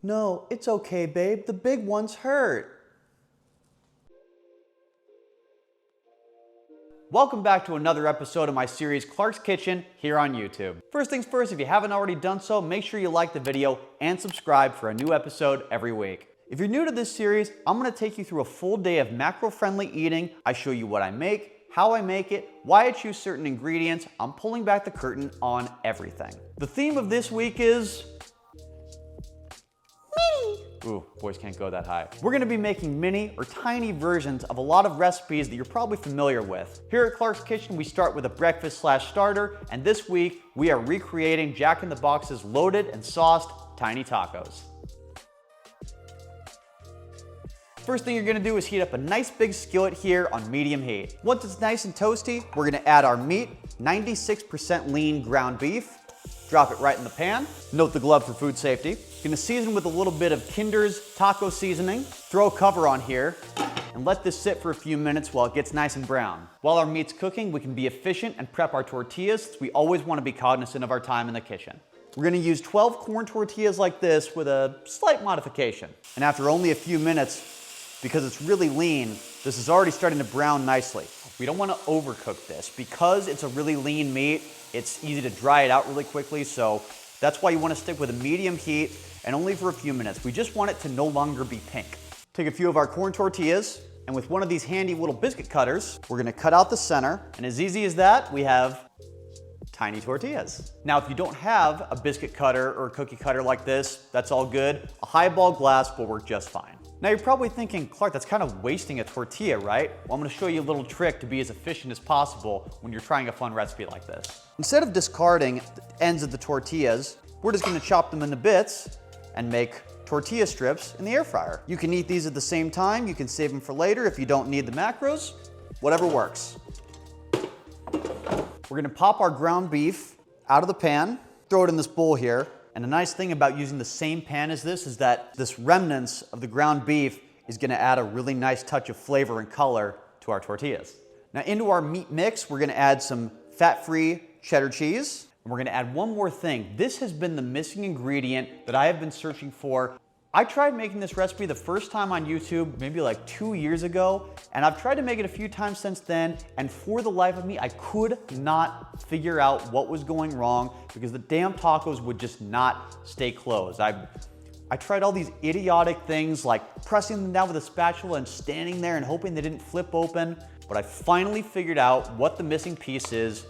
No, it's okay, babe. The big ones hurt. Welcome back to another episode of my series Clark's Kitchen here on YouTube. First things first, if you haven't already done so, make sure you like the video and subscribe for a new episode every week. If you're new to this series, I'm going to take you through a full day of macro-friendly eating. I show you what I make, how I make it, why I choose certain ingredients. I'm pulling back the curtain on everything. The theme of this week is... Ooh, voice can't go that high. We're gonna be making mini or tiny versions of a lot of recipes that you're probably familiar with. Here at Clark's Kitchen, we start with a breakfast/starter, and this week we are recreating Jack in the Box's loaded and sauced tiny tacos. First thing you're gonna do is heat up a nice big skillet here on medium heat. Once it's nice and toasty, we're gonna add our meat, 96% lean ground beef. Drop it right in the pan. Note the glove for food safety. Gonna season with a little bit of Kinder's taco seasoning. Throw a cover on here and let this sit for a few minutes while it gets nice and brown. While our meat's cooking, we can be efficient and prep our tortillas. We always wanna be cognizant of our time in the kitchen. We're gonna use 12 corn tortillas like this with a slight modification. And after only a few minutes, because it's really lean, this is already starting to brown nicely. We don't wanna overcook this. Because it's a really lean meat, it's easy to dry it out really quickly, so that's why you wanna stick with a medium heat and only for a few minutes. We just want it to no longer be pink. Take a few of our corn tortillas, and with one of these handy little biscuit cutters, we're gonna cut out the center, and as easy as that, we have tiny tortillas. Now, if you don't have a biscuit cutter or a cookie cutter like this, that's all good. A highball glass will work just fine. Now you're probably thinking, Clark, that's kind of wasting a tortilla, right? Well, I'm gonna show you a little trick to be as efficient as possible when you're trying a fun recipe like this. Instead of discarding the ends of the tortillas, we're just gonna chop them into bits and make tortilla strips in the air fryer. You can eat these at the same time. You can save them for later if you don't need the macros. Whatever works. We're gonna pop our ground beef out of the pan, throw it in this bowl here. And the nice thing about using the same pan as this is that this remnants of the ground beef is gonna add a really nice touch of flavor and color to our tortillas. Now into our meat mix, we're gonna add some fat-free cheddar cheese. And we're gonna add one more thing. This has been the missing ingredient that I have been searching for. I tried making this recipe the first time on YouTube, maybe like 2 years ago, and I've tried to make it a few times since then, and for the life of me, I could not figure out what was going wrong because the damn tacos would just not stay closed. I tried all these idiotic things like pressing them down with a spatula and standing there and hoping they didn't flip open, but I finally figured out what the missing piece is: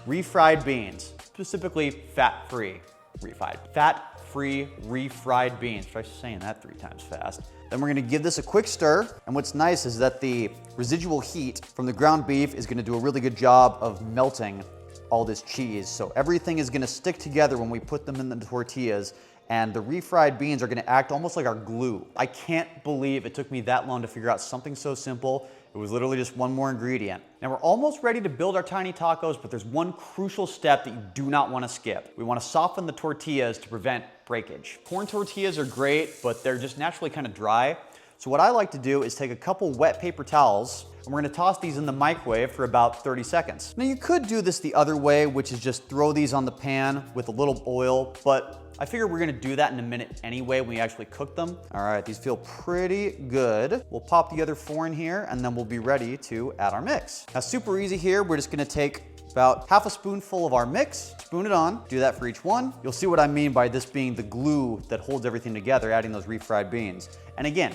refried beans, specifically fat-free refried. Fat-free refried beans. Try saying that 3 times fast. Then we're gonna give this a quick stir. And what's nice is that the residual heat from the ground beef is gonna do a really good job of melting all this cheese. So everything is gonna stick together when we put them in the tortillas, and the refried beans are gonna act almost like our glue. I can't believe it took me that long to figure out something so simple. It was literally just one more ingredient. Now we're almost ready to build our tiny tacos, but there's one crucial step that you do not want to skip. We want to soften the tortillas to prevent breakage. Corn tortillas are great, but they're just naturally kind of dry. So what I like to do is take a couple wet paper towels, and we're gonna toss these in the microwave for about 30 seconds. Now you could do this the other way, which is just throw these on the pan with a little oil, but I figure we're gonna do that in a minute anyway when we actually cook them. All right, these feel pretty good. We'll pop the other 4 in here, and then we'll be ready to add our mix. Now, super easy here. We're just gonna take about half a spoonful of our mix, spoon it on, do that for each one. You'll see what I mean by this being the glue that holds everything together, adding those refried beans. And again,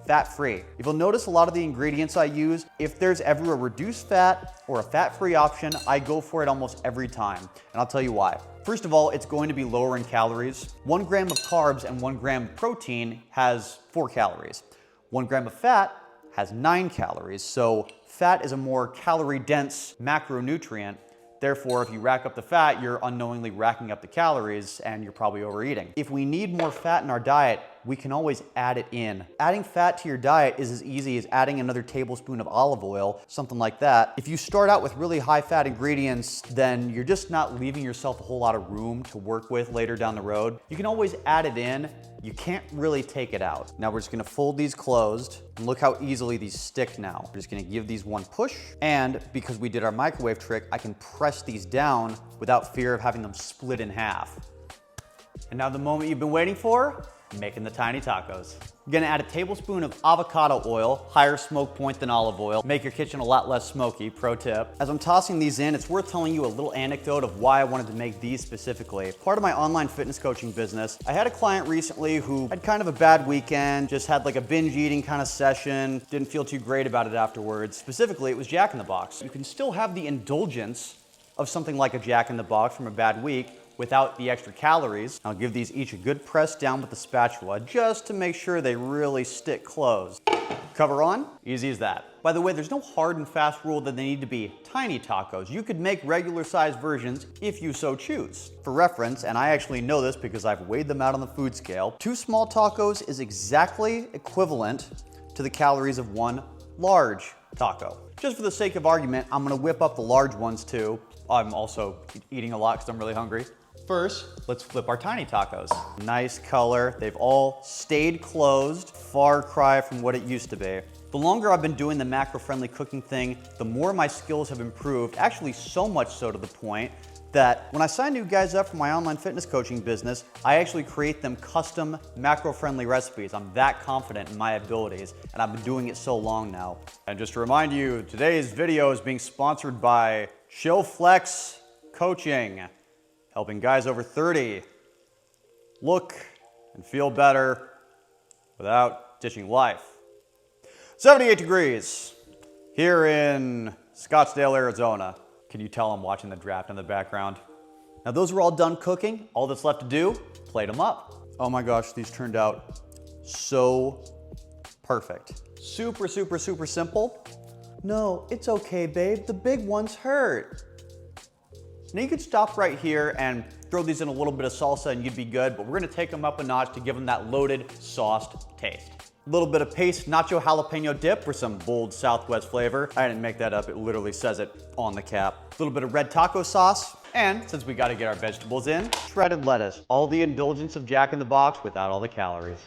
fat-free. If you'll notice a lot of the ingredients I use, if there's ever a reduced fat or a fat-free option, I go for it almost every time. And I'll tell you why. First of all, it's going to be lower in calories. 1 gram of carbs and 1 gram of protein has 4 calories. 1 gram of fat has 9 calories. So fat is a more calorie-dense macronutrient. Therefore, if you rack up the fat, you're unknowingly racking up the calories and you're probably overeating. If we need more fat in our diet, we can always add it in. Adding fat to your diet is as easy as adding another tablespoon of olive oil, something like that. If you start out with really high fat ingredients, then you're just not leaving yourself a whole lot of room to work with later down the road. You can always add it in. You can't really take it out. Now we're just gonna fold these closed, and look how easily these stick now. We're just gonna give these one push, and because we did our microwave trick, I can press these down without fear of having them split in half. And now the moment you've been waiting for, making the tiny tacos. You're gonna add a tablespoon of avocado oil, higher smoke point than olive oil. Make your kitchen a lot less smoky, pro tip. As I'm tossing these in, it's worth telling you a little anecdote of why I wanted to make these specifically. Part of my online fitness coaching business, I had a client recently who had kind of a bad weekend, just had like a binge eating kind of session, didn't feel too great about it afterwards. Specifically, it was Jack in the Box. You can still have the indulgence of something like a Jack in the Box from a bad week without the extra calories. I'll give these each a good press down with the spatula just to make sure they really stick closed. Cover on, easy as that. By the way, there's no hard and fast rule that they need to be tiny tacos. You could make regular sized versions if you so choose. For reference, and I actually know this because I've weighed them out on the food scale, 2 small tacos is exactly equivalent to the calories of 1 large taco. Just for the sake of argument, I'm gonna whip up the large ones too. I'm also eating a lot because I'm really hungry. First, let's flip our tiny tacos. Nice color. They've all stayed closed. Far cry from what it used to be. The longer I've been doing the macro-friendly cooking thing, the more my skills have improved. Actually, so much so to the point that when I sign new guys up for my online fitness coaching business, I actually create them custom macro-friendly recipes. I'm that confident in my abilities, and I've been doing it so long now. And just to remind you, today's video is being sponsored by Chill Flex Coaching, helping guys over 30 look and feel better without ditching life. 78 degrees here in Scottsdale, Arizona. Can you tell I'm watching the draft in the background? Now those are all done cooking. All that's left to do, plate them up. Oh my gosh, these turned out so perfect. Super, super, super simple. No, it's okay, babe. The big ones hurt. Now you could stop right here and throw these in a little bit of salsa and you'd be good, but we're gonna take them up a notch to give them that loaded, sauced taste. A little bit of paste nacho jalapeno dip for some bold Southwest flavor. I didn't make that up, it literally says it on the cap. A little bit of red taco sauce, and since we gotta get our vegetables in, shredded lettuce. All the indulgence of Jack in the Box without all the calories.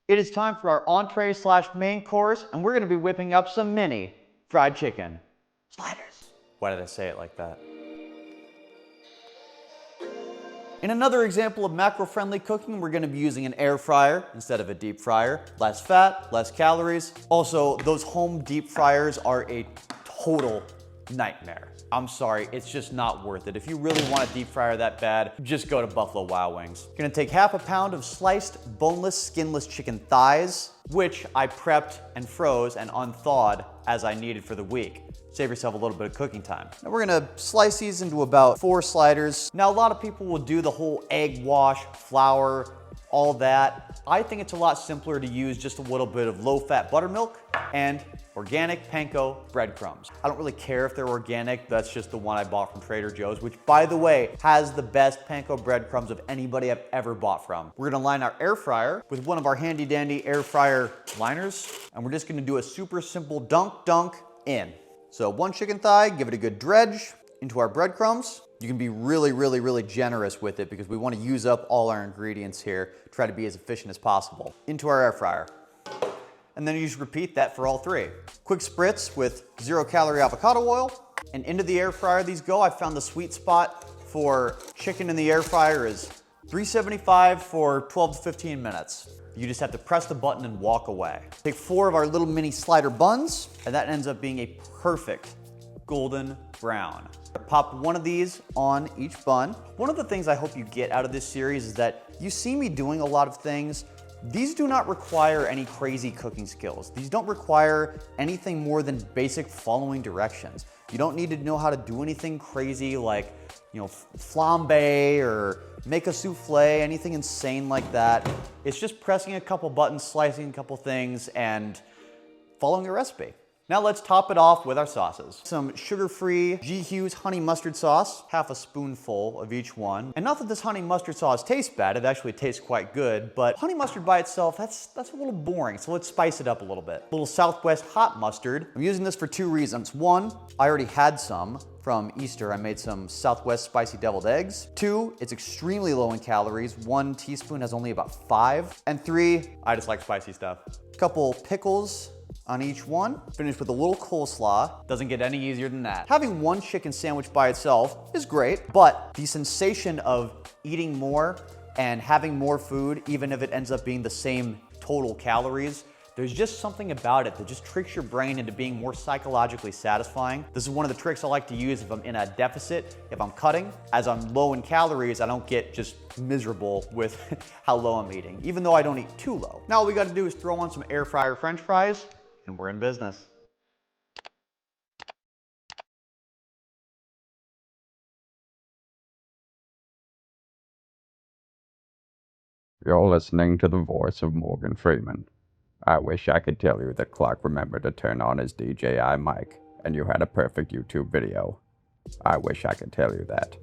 It is time for our entree slash main course, and we're gonna be whipping up some mini fried chicken sliders. Why did I say it like that? In another example of macro-friendly cooking, we're gonna be using an air fryer instead of a deep fryer. Less fat, less calories. Also, those home deep fryers are a total nightmare. I'm sorry, it's just not worth it. If you really want a deep fryer that bad, just go to Buffalo Wild Wings. Gonna take half a pound of sliced, boneless, skinless chicken thighs, which I prepped and froze and unthawed as I needed for the week. Save yourself a little bit of cooking time. Now we're gonna slice these into about 4 sliders. Now a lot of people will do the whole egg wash, flour, all that. I think it's a lot simpler to use just a little bit of low-fat buttermilk and organic panko breadcrumbs. I don't really care if they're organic, that's just the one I bought from Trader Joe's, which by the way, has the best panko breadcrumbs of anybody I've ever bought from. We're gonna line our air fryer with one of our handy dandy air fryer liners, and we're just gonna do a super simple dunk in. So 1 chicken thigh, give it a good dredge into our breadcrumbs. You can be really generous with it because we want to use up all our ingredients here, try to be as efficient as possible. Into our air fryer. And then you just repeat that for all 3. Quick spritz with 0-calorie avocado oil, and into the air fryer these go. I found the sweet spot for chicken in the air fryer is 375 for 12 to 15 minutes. You just have to press the button and walk away. Take 4 of our little mini slider buns, and that ends up being a perfect golden brown. Pop one of these on each bun. One of the things I hope you get out of this series is that you see me doing a lot of things. These do not require any crazy cooking skills. These don't require anything more than basic following directions. You don't need to know how to do anything crazy like, flambe or make a souffle, anything insane like that. It's just pressing a couple buttons, slicing a couple things, and following a recipe. Now let's top it off with our sauces. Some sugar-free G. Hughes honey mustard sauce, half a spoonful of each one. And not that this honey mustard sauce tastes bad, it actually tastes quite good, but honey mustard by itself, that's a little boring, so let's spice it up a little bit. A little Southwest hot mustard. I'm using this for 2 reasons. 1, I already had some. from Easter. I made some Southwest spicy deviled eggs. 2, it's extremely low in calories. 1 teaspoon has only about 5. And 3, I just like spicy stuff. A couple pickles on each one. Finished with a little coleslaw. Doesn't get any easier than that. Having one chicken sandwich by itself is great, but the sensation of eating more and having more food, even if it ends up being the same total calories, there's just something about it that just tricks your brain into being more psychologically satisfying. This is one of the tricks I like to use if I'm in a deficit, if I'm cutting. As I'm low in calories, I don't get just miserable with how low I'm eating, even though I don't eat too low. Now all we gotta do is throw on some air fryer French fries, and we're in business. You're listening to the voice of Morgan Freeman. I wish I could tell you that Clark remembered to turn on his DJI mic and you had a perfect YouTube video. I wish I could tell you that.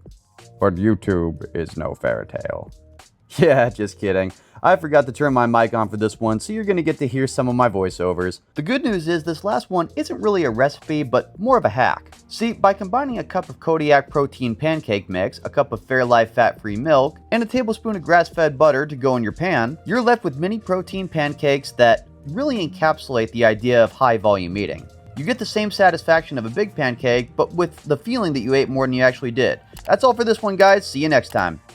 But YouTube is no fairy tale. Yeah, just kidding. I forgot to turn my mic on for this one, so you're gonna get to hear some of my voiceovers. The good news is this last one isn't really a recipe, but more of a hack. See, by combining a cup of Kodiak protein pancake mix, a cup of Fairlife fat-free milk, and a tablespoon of grass-fed butter to go in your pan, you're left with mini protein pancakes that really encapsulate the idea of high volume eating. You get the same satisfaction of a big pancake, but with the feeling that you ate more than you actually did. That's all for this one, guys. See you next time.